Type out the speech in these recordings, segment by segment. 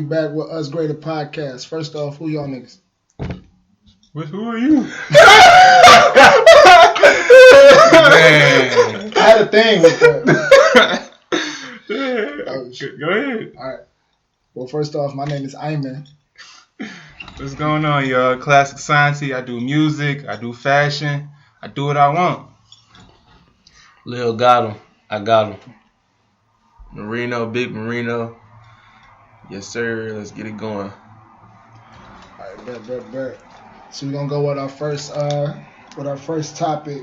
back with Us Greater Podcast. First off, who y'all niggas? Who are you? Man. I had a thing with that. Go ahead. All right. Well, first off, my name is Ayman. What's going on, y'all? Classic Sciencey. I do music. I do fashion. I do what I want. Lil got him. I got him. Marino, Big Marino. Yes, sir. Let's get it going. All right, bet. So we're gonna go with our first topic.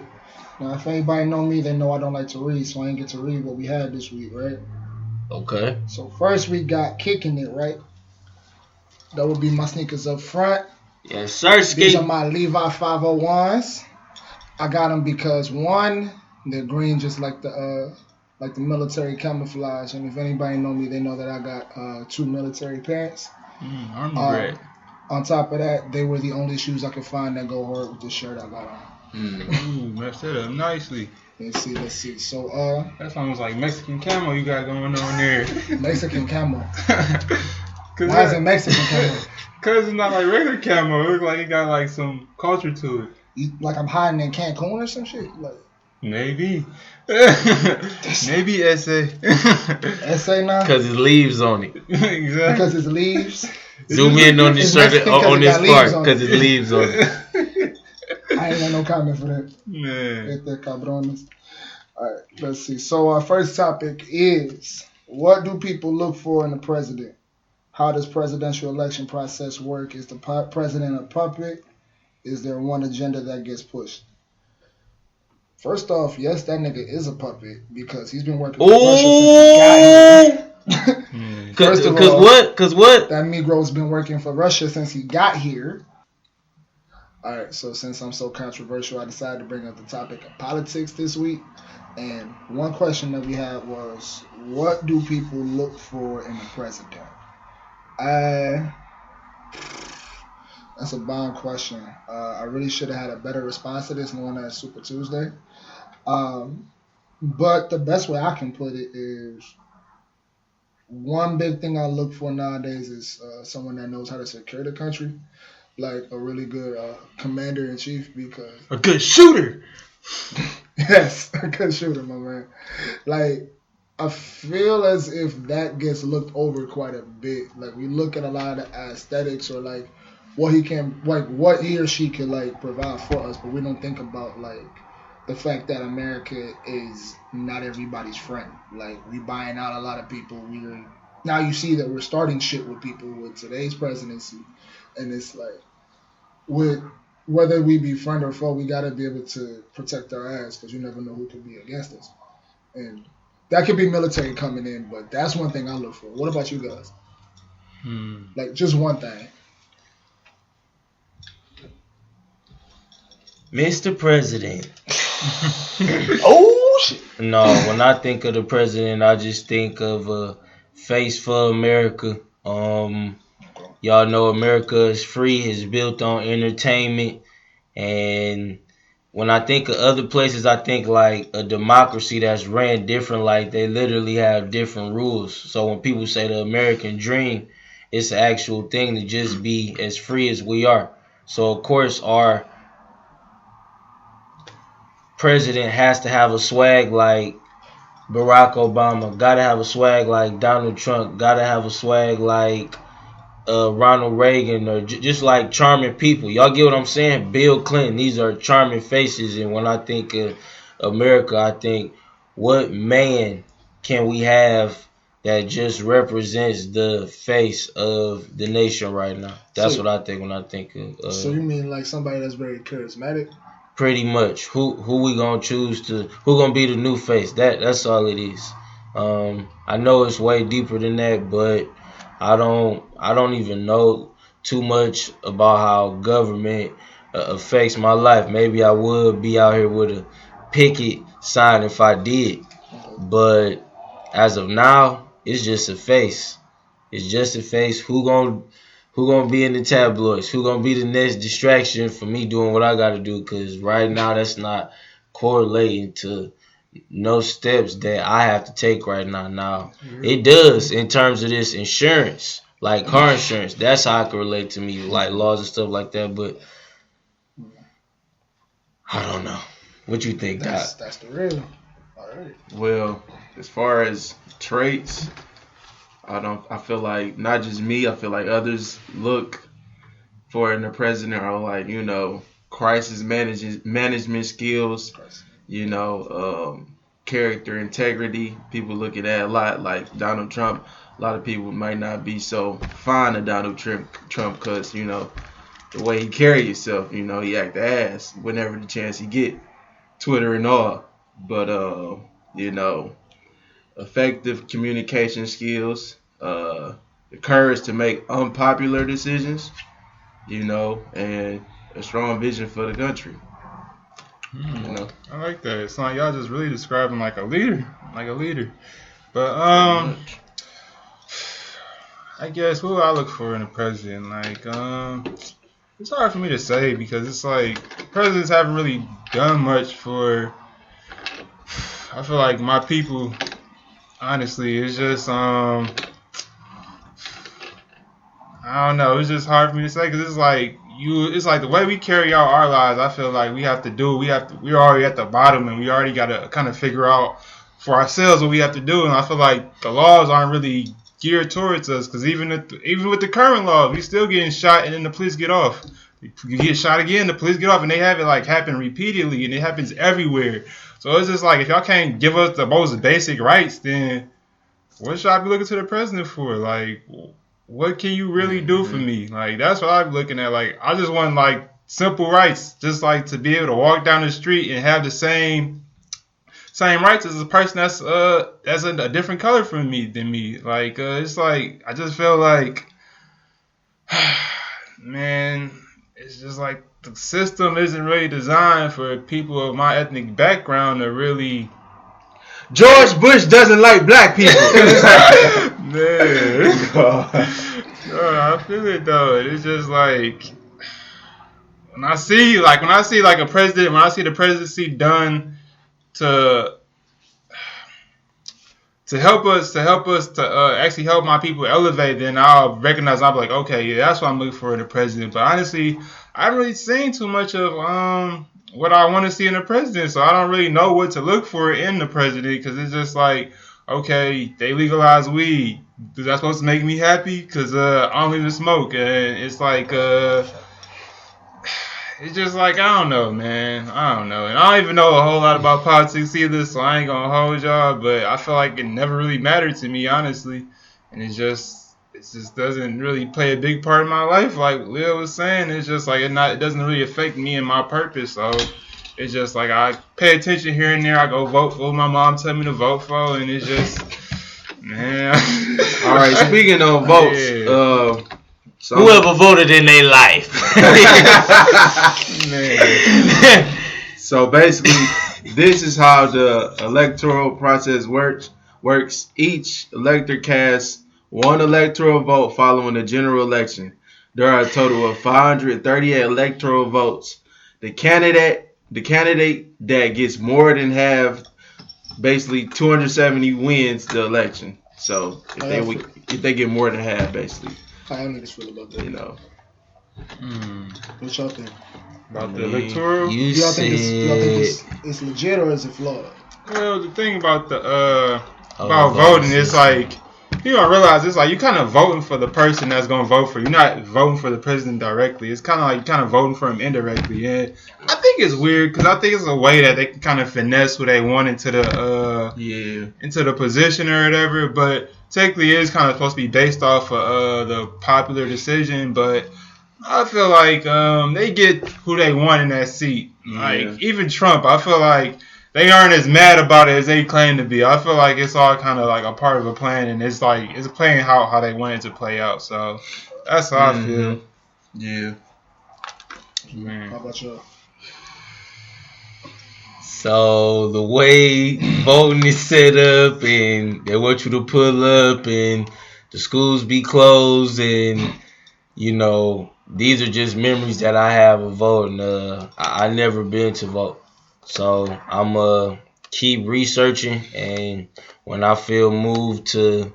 Now, if anybody know me, they know I don't like to read, so I ain't get to read what we had this week, right? Okay. So first we got Kicking It, right? That would be my sneakers up front. Yes, sir. These are my Levi 501s. I got them because one, they're green, just like the military camouflage. And if anybody know me, they know that I got 2 military pants. Army grade. On top of that, they were the only shoes I could find that go hard with the shirt I got on. Ooh, messed it up nicely. Let's see. So that's almost like Mexican camo you got going on there. Mexican camo. Why is it Mexican camo? Because it's not like regular camo. It looks like it got like some culture to it. Like I'm hiding in Cancun or some shit? Like maybe. Maybe essay. Essay now? Because it's leaves on it. Exactly. Because it's leaves. Zoom in on this shirt on this part because it's leaves on it. I ain't got no comment for that. Man. Cabrones. Alright, let's see. So our first topic is, what do people look for in a president? How does presidential election process work? Is the president a puppet? Is there one agenda that gets pushed? First off, yes, that nigga is a puppet because he's been working with Russia since he got here. Cause what? That Negro's been working for Russia since he got here. All right, so since I'm so controversial, I decided to bring up the topic of politics this week. And one question that we had was, what do people look for in a president? That's a bomb question. I really should have had a better response to this, knowing that it's Super Tuesday. But the best way I can put it is, one big thing I look for nowadays is someone that knows how to secure the country, like a really good commander-in-chief, because... A good shooter! Yes, a good shooter, my man. Like, I feel as if that gets looked over quite a bit. Like, we look at a lot of the aesthetics or, like, what he or she can, like, provide for us, but we don't think about, like, the fact that America is not everybody's friend. Like, we buying out a lot of people. Now you see that we're starting shit with people with today's presidency. And it's like, whether we be friend or foe, we got to be able to protect our ass because you never know who could be against us. And that could be military coming in, but that's one thing I look for. What about you guys? Like, just one thing. Mr. President. Oh, shit. No, when I think of the president, I just think of a face for America. Y'all know America is free, it's built on entertainment. And when I think of other places, I think like a democracy that's ran different, like they literally have different rules. So when people say the American dream, it's an actual thing to just be as free as we are. So of course our president has to have a swag like Barack Obama, gotta have a swag like Donald Trump, gotta have a swag like Ronald Reagan, or just like charming people. Y'all get what I'm saying? Bill Clinton, these are charming faces. And when I think of America, I think, what man can we have that just represents the face of the nation right now? That's what I think when I think of. So you mean like somebody that's very charismatic? Pretty much. Who we gonna choose to? Who gonna be the new face? That's all it is. I know it's way deeper than that, but I don't even know too much about how government affects my life. Maybe I would be out here with a picket sign if I did, but as of now, it's just a face. It's just a face. Who gonna be in the tabloids? Who gonna be the next distraction for me doing what I gotta do? Because right now that's not correlating to no steps that I have to take right now. Now, it does in terms of this insurance. like car insurance. That's how I can relate to me, like laws and stuff like that. But I don't know. What you think, Doc? That's the real. All right. Well, as far as traits, I feel like not just me. I feel like others look for in the president are like crisis management skills. Character integrity. People look at that a lot. Like Donald Trump. A lot of people might not be so fond of Donald Trump because the way he carry himself. He act the ass whenever the chance he get. Twitter and all, but effective communication skills, the courage to make unpopular decisions, and a strong vision for the country. Mm-hmm. I like that. It's like y'all just really describing like a leader. But I guess what would I look for in a president? Like it's hard for me to say because it's like presidents haven't really done much for. I feel like my people. Honestly, it's just I don't know. It's just hard for me to say because it's like It's like the way we carry out our lives. I feel like we're already at the bottom and we already got to kind of figure out for ourselves what we have to do. And I feel like the laws aren't really geared towards us because even with the current law, we still getting shot and then the police get off. You get shot again, the police get off, and they have it like happen repeatedly, and it happens everywhere. So it's just like if y'all can't give us the most basic rights, then what should I be looking to the president for? Like, what can you really do for me? Like that's what I'm looking at. Like I just want like simple rights, just like to be able to walk down the street and have the same rights as a person that's a different color than me. Like it's like I just feel like, man, it's just like the system isn't really designed for people of my ethnic background to really. George Bush doesn't like black people. Man, I feel it though. It's just like when I see the presidency done to help us to actually help my people elevate, then I'll recognize. I'll be like, okay, yeah, that's what I'm looking for in the president. But honestly, I haven't really seen too much of what I want to see in the president, so I don't really know what to look for in the president because it's just like, okay, they legalize weed. Is that supposed to make me happy? Because I don't even smoke, and it's like it's just like I don't know, man. I don't know, and I don't even know a whole lot about politics either, so I ain't gonna hold y'all. But I feel like it never really mattered to me, honestly, and it just doesn't really play a big part in my life. Like Lil was saying, it's just like it doesn't really affect me and my purpose. So it's just like I pay attention here and there. I go vote for what my mom tell me to vote for, and it's just, man. All right, speaking of votes, yeah. Whoever voted in their life. Man. So basically, this is how the electoral process works. Each elector casts one electoral vote following the general election. There are a total of 538 electoral votes. The candidate that gets more than half, basically 270, wins the election. So if they get more than half, basically. How y'all niggas feel about that? You know. What y'all think? About the electoral? You Do y'all said think it's legit or is it flawed? Well, the thing about about voting is like you don't realize it's like you kind of voting for the person that's gonna vote for you. You're not voting for the president directly. It's kind of like you kind of voting for him indirectly. And I think it's weird because I think it's a way that they can kind of finesse who they want into the position or whatever. But technically, it is kind of supposed to be based off of the popular decision. But I feel like they get who they want in that seat. Like even Trump, I feel like they aren't as mad about it as they claim to be. I feel like it's all kind of like a part of a plan, and it's like it's playing how they want it to play out. So that's how I feel. Yeah. Man. How about y'all? So the way voting is set up, and they want you to pull up, and the schools be closed, and these are just memories that I have of voting. I never been to vote. So I'm keep researching, and when I feel moved to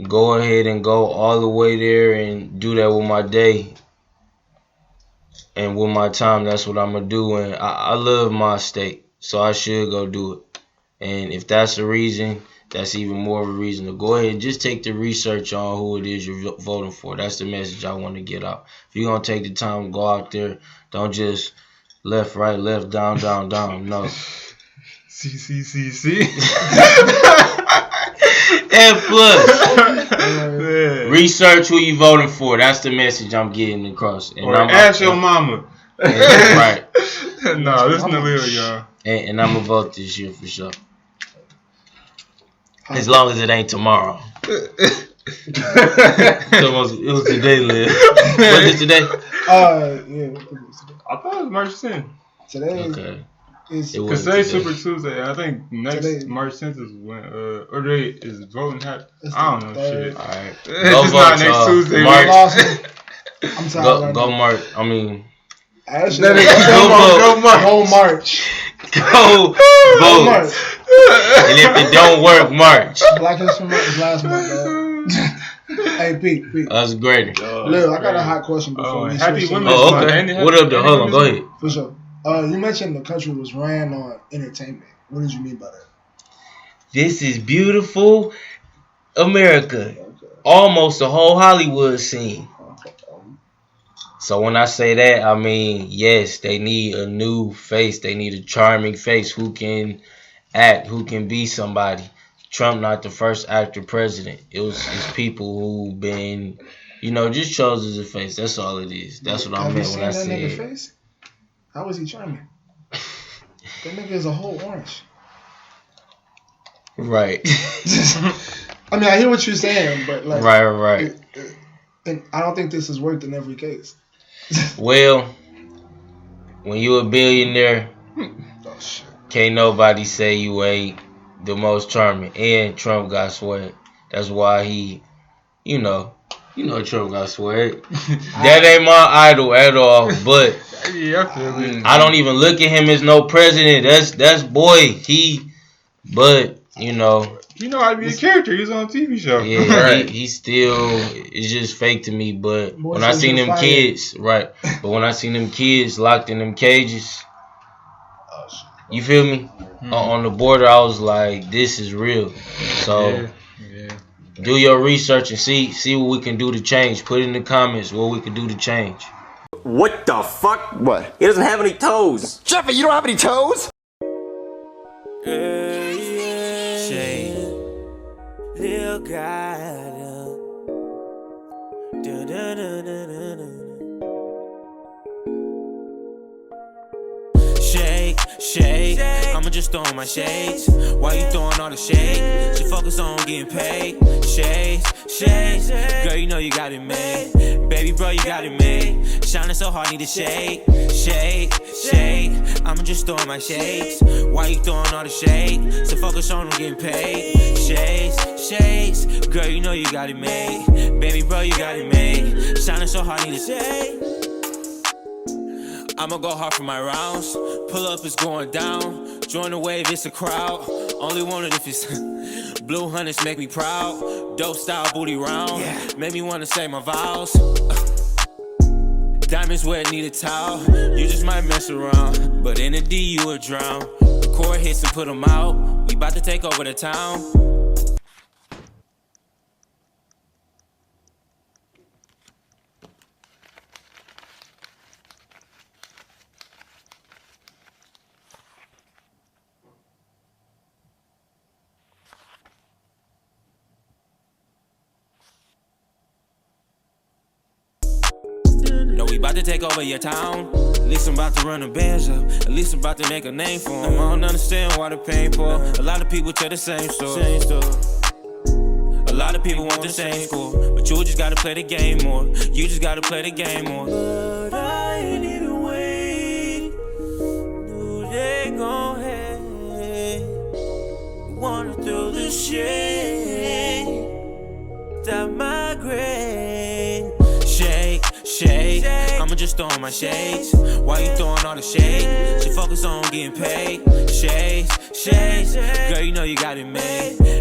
go ahead and go all the way there and do that with my day and with my time. That's what I'm gonna do, and I love my state, so I should go do it. And if that's the reason, that's even more of a reason to go ahead and just take the research on who it is you're voting for. That's the message I want to get out. If you're gonna take the time to go out there, don't just left, right, left, down, down, down. No. C. And plus, research who you voting for. That's the message I'm getting across. And Or ask your mama. Right. No, listen to Lil, y'all. And I'm gonna vote this year for sure. As long as it ain't tomorrow. It was today, Lil. Was it today? Yeah. What was today? I thought it was March 10th. Today Okay. is It was Because today's today. Super Tuesday. I think next Today. March 10th is when, or they is voting happen. It's I don't the know third. shit. Alright. It's Go just vote, not next y'all. Tuesday. March. man. I'm tired. Go March. I mean, Actually, Go go March. go Go vote. March. And if it don't work, March. Black History Month was last month, dog. Hey, Pete. Us greater. Lil, I got a hot question before we Happy switch to Women's Oh, Month. okay. Ain't it What up, though? happy- Hold on. Go ahead. For sure. You mentioned the country was ran on entertainment. What did you mean by that? This is beautiful America. Okay. Almost the whole Hollywood scene. So when I say that, I mean, yes, they need a new face. They need a charming face who can act, who can be somebody. Trump not the first actor president. It's people who been, just chose as a face. That's all it is. That's what I meant when I Have you seen that nigga said. face? How is he charming? That nigga is a whole orange. Right. I mean, I hear what you're saying, but like, Right. And I don't think this has worked in every case. Well, when you a billionaire, Oh shit. can't nobody say you ain't the most charming. And Trump got swag. That's why he, Trump got swag. That ain't my idol at all. But Yeah, I feel it. I don't even look at him as no president. That's boy. But You know how to be a character. He's on a TV show. yeah, Right. he still it's just fake to me. But Boy when I says seen you're them fired. kids, right? But when I seen them kids locked in them cages, Oh shit. you feel me? On the border, I was like, this is real. So Yeah. do your research and see what we can do to change. Put in the comments what we can do to change. What the fuck? What? He doesn't have any toes. Jeffy, you don't have any toes? Shade, Lil God, Shade, I'ma just throw my shades. Why you throwing all the shade? She focus on getting paid. Shades, girl, you know you got it made. Baby, bro, you got it made. Shining so hard, need a shade. I'ma just throw my shades. Why you throwing all the shade? So focus on getting paid. Shades, girl, you know you got it made. Baby, bro, you got it made. Shining so hard, need a shade. I'ma go hard for my rounds. Pull up, it's going down. Join the wave, it's a crowd. Only wanted if it's blue hunters make me proud. Dope style booty round. Make me wanna say my vows. Diamonds wet, need a towel. You just might mess around, but in the D you will drown. Record hits and put them out. We bout to take over the town. No, we bout to take over your town. At least I'm about to run a bands up. At least I'm about to make a name for 'em. I don't understand why they paying for. A lot of people tell the same story. A lot of people want the same score, but you just gotta play the game more. You just gotta play the game more. But I ain't even wait. Knew they gon' hate. Wanna throw the shade. That my grade. Shade, I'ma just throw my shades. Why you throwing all the shade? She focus on getting paid. Shades, girl, you know you got it made.